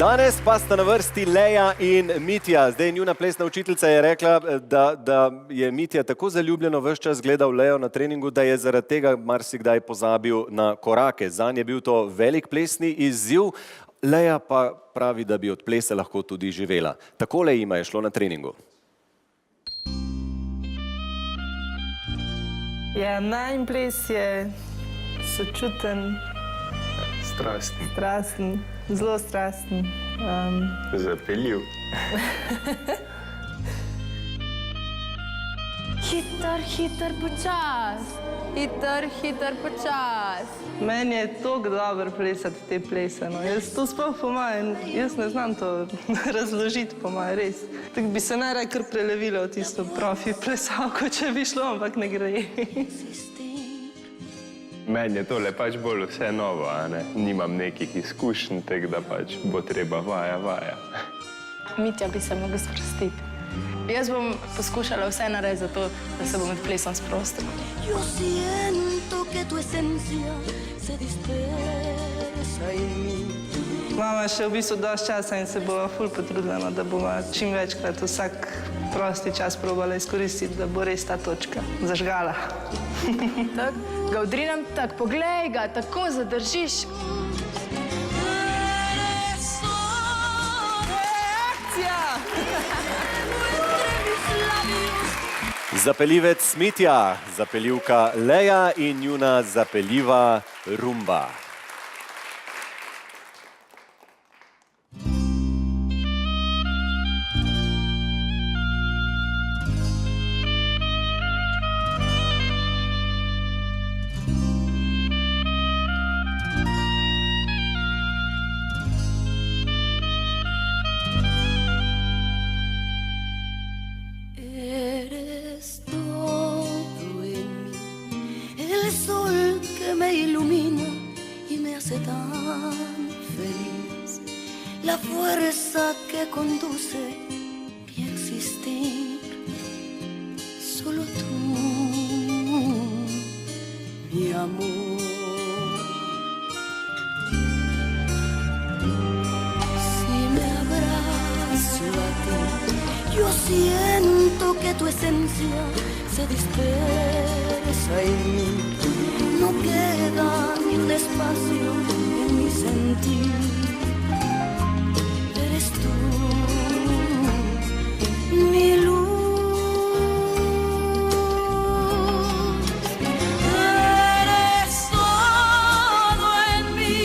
Danes pa sta na vrsti Leja in Mitja. Zdaj njuna plesna učiteljica je rekla, da je Mitja tako zaljubljeno ves čas gledal Lejo na treningu, da je zaradi tega marsikdaj pozabil na korake. Zanj je bil to velik plesni izziv, Leja pa pravi, da bi od plesa lahko tudi živela. Takole jima je šlo na treningu. Ja, najin ples je sočuten. Strasten. Strasten, zelo strasten. Zapeljiv. Hiter, hiter, počas. Hiter, hiter, počas. Meni je toliko dobro plesati te plese. Jaz to sploh po moje, jaz ne znam to razložiti po moje, res. Tako bi se najraje kar prelevila v tisto profi plesalko, če bi šlo, ampak ne gre. Meni je tole pač bolj vse novo, a ne? Nimam nekih izkušenj, tako da pač bo treba vaja. Mitja bi se mogel sprostiti. Jaz bom poskušala vse narediti za to, da se bom med plesom sprostila. Mama še v bistvu dosti časa in se bova ful potrudila, da bova čim večkrat vsak prosti čas probala izkoristiti, da bo res ta točka zažgala. Tako, ga udrinam, tako, poglej ga, tako zadržiš. Akcija! Zapeljivec Mitja, zapeljivka Leja in njuna zapeljiva rumba. La fuerza que conduce mi existir, solo tú, mi amor. Si me abrazo a ti, yo siento que tu esencia se dispersa en mí. No queda ni un espacio en mi sentir. Mi luz, eres todo en mí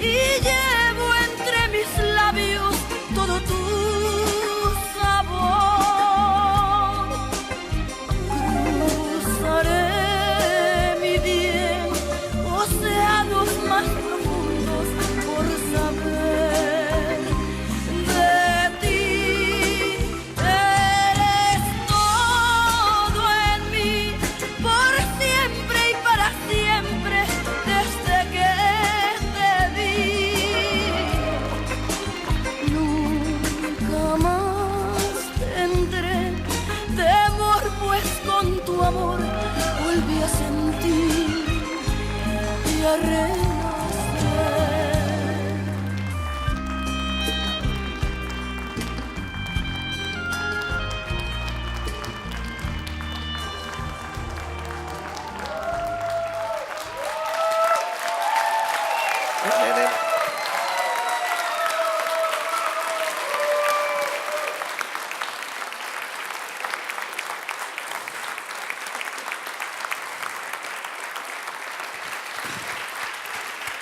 y llevo entre mis labios todo tu sabor. Cruzaré mi bien océanos más profundos por saber de ti. Tu amor volví a sentir y a renacer.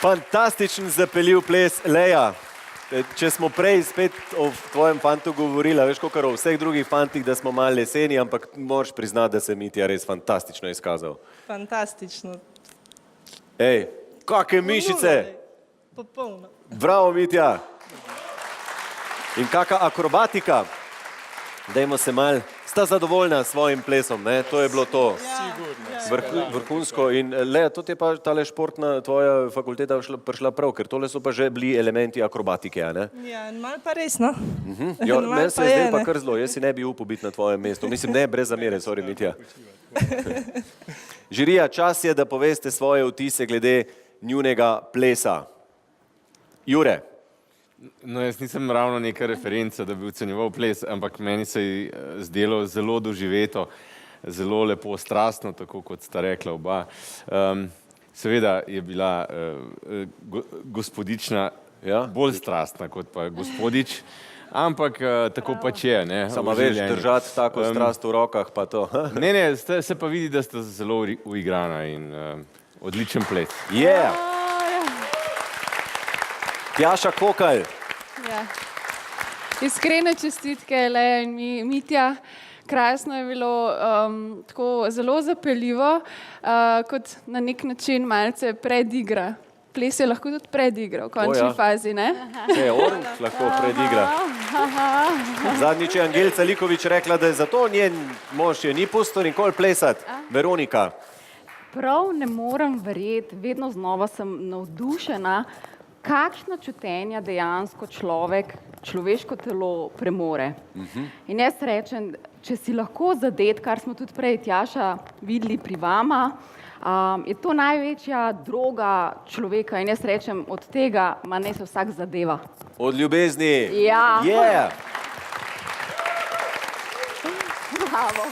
Fantastičen zapeljiv ples Leja. Če smo prej spet o tvojem fantu govorila, veš, kakor o vseh drugih fantih, da smo malo leseni, ampak moraš priznati, da se Mitja res fantastično izkazal. Fantastično. Ej, kakve mišice! Popolno. Bravo, Mitja! In kakva akrobatika! Dajmo se malo. Sta zadovoljna s svojim plesom, ne? To je bilo to. Vrhunsko. In Leja, to je pa tale športna tvoja fakulteta prišla prav, ker tole so pa že bili elementi akrobatike, a ne? Ja, malo pa res, no. Meni se je zdaj pa kar zelo, jaz si ne bi upal biti na tvojem mestu. Mislim, ne, brez zamere, sorry, Mitja. Žirija, čas je, da poveste svoje vtise glede njunega plesa. Jure. No, jaz nisem ravno neka referenca, da bi ocenjeval ples, ampak meni se je zdelo zelo doživeto, zelo lepo, strastno, tako kot sta rekla oba. Seveda je bila gospodična bolj strastna kot pa gospodič, ampak tako pač je. Samo veš, držati tako strast v rokah, pa to. Ne, se pa vidi, da sta zelo uigrana in odličen ples. Tjaša Kokalj. Ja. Iskrene čestitke, Leja in Mitja. Krasno je bilo, tako zelo zapeljivo, kot na nek način malce predigra. Ples je lahko tudi predigra v končni fazi, ne? Se je Oranž lahko predigra. Zadnjič je Angelica Likovič rekla, da je zato njen mož je ni pustil nikoli plesati. Veronika. Prav ne morem verjeti, vedno znova sem navdušena, kakšna čutenja dejansko človeško telo premore. In jaz rečem, če si lahko zadet, kar smo tudi prej, Tjaša, videli pri vama, je to največja droga človeka in jaz rečem, od tega naj se vsak zadeva. Od ljubezni. Ja. Yeah. Bravo.